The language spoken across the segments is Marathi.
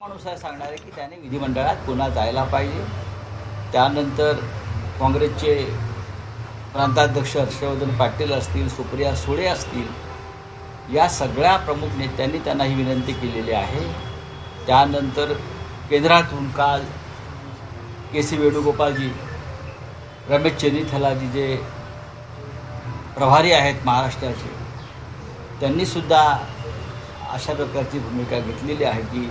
माणूस आहे सांगणार आहे की त्याने विधिमंडळात पुन्हा जायला पाहिजे. त्यानंतर काँग्रेसचे प्रांताध्यक्ष हर्षवर्धन पाटील असतील, सुप्रिया सुळे असतील, या सगळ्या प्रमुख नेत्यांनी त्यांना ही विनंती केलेली आहे. त्यानंतर केंद्रातून काल के.सी. वेणुगोपालजी, रमेश चेन्नीथलाजी जे प्रभारी आहेत महाराष्ट्राचे, त्यांनीसुद्धा अशा प्रकारची भूमिका घेतलेली आहे की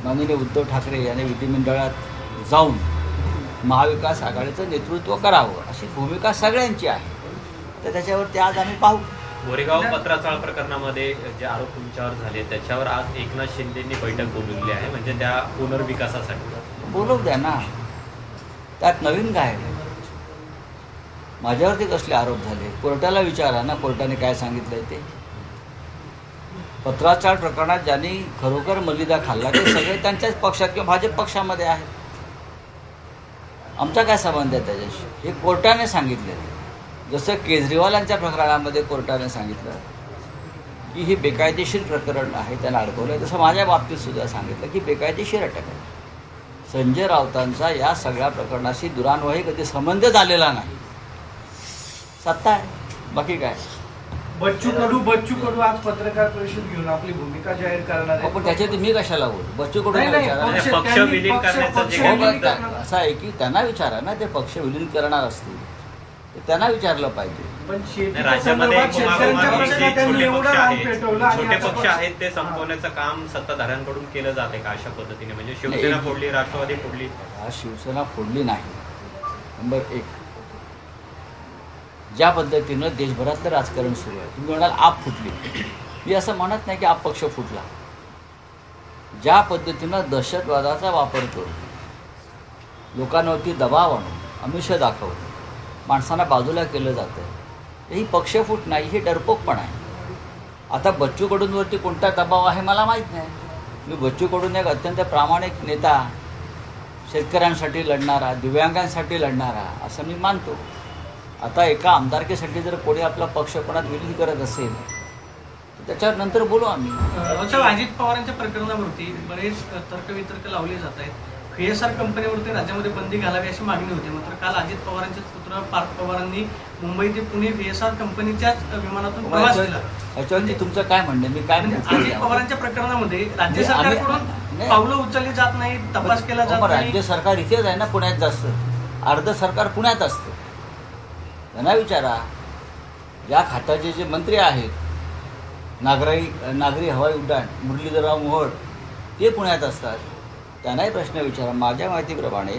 माननीय उद्धव ठाकरे यांनी विधिमंडळात जाऊन महाविकास आघाडीचं नेतृत्व करावं, अशी भूमिका सगळ्यांची आहे. तर त्याच्यावरती आज आम्ही पाहू. गोरेगाव पत्राचाळ प्रकरणामध्ये जे आरोप तुमच्यावर झाले त्याच्यावर आज एकनाथ शिंदेंनी बैठक बोलवली आहे, म्हणजे त्या पुनर्विकासासाठी. बोलवू द्या ना, त्यात नवीन काय आहे? माझ्यावरती कसले आरोप झाले? कोर्टाला विचारा ना, कोर्टाने काय सांगितलंय ते. पत्राचाळ प्रकरणात ज्यांनी खरोखर मलिदा खाल्ला ते सगळे त्यांच्याच पक्षात किंवा भाजप पक्षामध्ये आहेत. आमचा काय संबंध आहे त्याच्याशी? हे कोर्टाने सांगितलं. जसं केजरीवालांच्या प्रकरणामध्ये कोर्टाने सांगितलं की ही बेकायदेशीर प्रकरण आहे, त्यांना अडकवलं, तसं माझ्या बाबतीत सुद्धा सांगितलं की बेकायदेशीर अटक आहे. संजय राऊतांचा या सगळ्या प्रकरणाशी दुरान्वयी कधी संबंध झालेला नाही. सत्ता आहे, बाकी काय. बच्चू कडू आज पत्रकार परिषद घेऊन आपली भूमिका जाहीर करणार आहे. पण त्याच्यात मी कशाला बोलू? बच्चू कडू नाही, विचारा. पक्ष विलीन करण्याचं जे असं आहे की त्यांना विचारा ना, ते पक्ष विलीन करणार असतील तर त्यांना विचारलं पाहिजे. पण शेतीच्या राज्यामध्ये संदर्भात शेतकऱ्यांच्या प्रश्नात त्यांनी एवढं रान पेटवलं आणि छोटे आता पक्ष आहेत ते संपवण्याचं काम सत्ताधाऱ्यांकडून केलं जाते का अशा पद्धतीने? म्हणजे शिवसेना फोडली, राष्ट्रवादी फोडली. शिवसेना फोडली नाही. नंबर एक, ज्या पद्धतीनं देशभरातलं राजकारण सुरू आहे, तुम्ही म्हणाल आप फुटली. मी असं म्हणत नाही की आप पक्ष फुटला. ज्या पद्धतीनं दहशतवादाचा वापर करून लोकांवरती दबाव आणून आमिष दाखवून माणसांना बाजूला केलं जातं, ही पक्षफूट नाही, हे डरपोकपण आहे. आता बच्चू कडूंवरती कोणता दबाव आहे मला माहीत नाही. मी बच्चू कडून एक अत्यंत प्रामाणिक नेता, शेतकऱ्यांसाठी लढणारा, दिव्यांगांसाठी लढणारा असं मी मानतो. आता एका आमदारकीसाठी जर कोणी आपला पक्ष कोणात विलीन करत असेल तर त्याच्यावर नंतर बोलू आम्ही. अजित पवारांच्या प्रकरणावरती बरेच तर्कवितर्क लावले जात आहेत. VSR कंपनीवरती राज्यामध्ये बंदी घालावी अशी मागणी होती. मात्र काल अजित पवारांचे पुत्र पार्थ पवारांनी मुंबई ते पुणे VSR कंपनीच्याच विमानातून प्रवास केला. याच्यावरती तुमचं काय म्हणणं? मी काय अजित पवारांच्या प्रकरणामध्ये राज्य सरकारकडून पावलं उचलली जात नाही, तपास केला जात नाही. राज्य सरकार इथेच आहे ना, पुण्यात जास्त. अर्ध सरकार पुण्यात असतं. त्यांना विचारा. या खात्याचे जे मंत्री आहेत, नागरी हवाई उड्डाण मुरलीधरराव मोहोळ, ते पुण्यात असतात. त्यांनाही प्रश्न विचारा. माझ्या माहितीप्रमाणे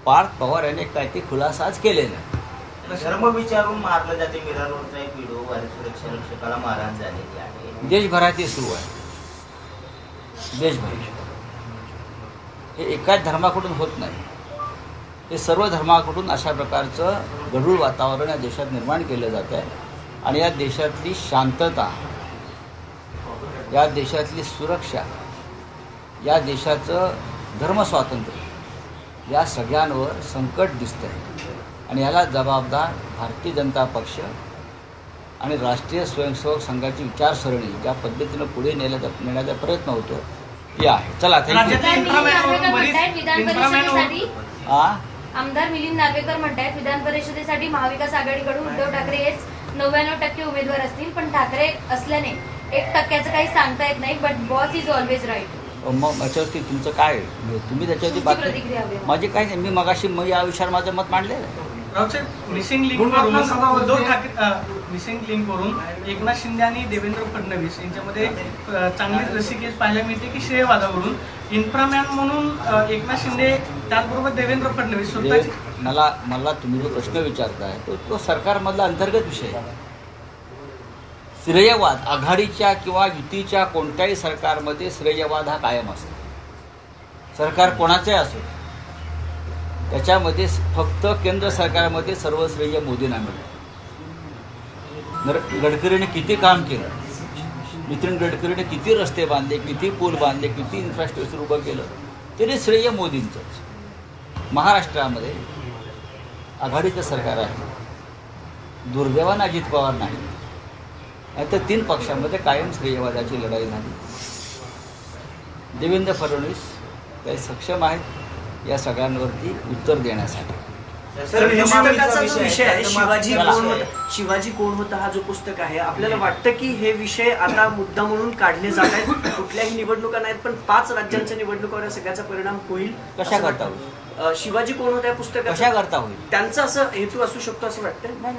पार्थ पवार यांनी काही ते खुलासाच केलेला आहे. धर्म विचारून मारलं जाते. मिरारोडचा एक व्हिडिओ वारी सुरक्षा रक्षकाला मारहाण झालेली आहे. देशभरात हे सुरू आहे. देशभर हे एकाच धर्माकडून होत नाही. हे सर्व धर्माकडून अशा प्रकारचं गढूळ वातावरण या देशात निर्माण केलं जातं आहे. आणि या देशातली शांतता, या देशातली सुरक्षा, या देशाचं धर्मस्वातंत्र्य, या सगळ्यांवर संकट दिसतं आहे. आणि याला जबाबदार भारतीय जनता पक्ष आणि राष्ट्रीय स्वयंसेवक संघाची विचारसरणी ज्या पद्धतीनं पुढे नेण्याचा प्रयत्न होतो ती आहे. चला, आमदार मिलिंद नार्वेकर म्हणतायत विधान परिषदेसाठी महाविकास आघाडीकडून उद्धव ठाकरे हेच 99% उमेदवार असतील, पण ठाकरे असल्याने 1% काही सांगता येत नाही. But boss is always right. मग याच्यावरती तुमचं काय? तुम्ही त्याच्यावरती प्रतिक्रिया हवी. माझी काय नाही. मी मगाशी या विषयावर माझं मत मांडलेलं आहे. मिसिंग लिंकवरून उद्धव ठाकरे मिसिंग लिंकवरून एकनाथ शिंदे आणि देवेंद्र फडणवीस यांच्यामध्ये चांगली रसिकेस पाहायला मिळते की श्रेयवादावरून इन्फ्रामॅन म्हणून एकनाथ शिंदे, त्याचबरोबर देवेंद्र फडणवीस स्वतःची. मला तुम्ही जो प्रश्न विचारताय तो सरकारमधला अंतर्गत विषय आहे. श्रेयवाद आघाडीच्या किंवा युतीच्या कोणत्याही सरकारमध्ये श्रेयवाद हा कायम असतो. सरकार कोणाचंही असो, त्याच्यामध्ये फक्त केंद्र सरकारमध्ये सर्व श्रेय मोदींना मिळतं. गडकरीने किती काम केलं, नितीन गडकरीने किती रस्ते बांधले, किती पूल बांधले, किती इन्फ्रास्ट्रक्चर उभं केलं, तरी श्रेय मोदींचंच. महाराष्ट्रामध्ये आघाडीचं सरकार आहे. दुर्दैवानं अजित पवार नाही. तर 3 पक्षांमध्ये कायम श्रेयवादाची लढाई झाली. देवेंद्र फडणवीस काही सक्षम आहेत या सगळ्यांवरती उत्तर देण्यासाठी. सर, हे पुस्तकाचा जो विषय आहे शिवाजी चला. कोण होता, शिवाजी कोण होता हा जो पुस्तक आहे, आपल्याला वाटतं की हे विषय आता मुद्दा म्हणून काढले जात आहेत. कुठल्याही निवडणुका नाहीत, पण 5 राज्यांच्या निवडणुकावर या सगळ्याचा परिणाम होईल कशा असं करता वाटतं. शिवाजी कोण होता या कशा पुस्तकाचा करता होईल? त्यांचा असं हेतू असू शकतो असं वाटतं. नाही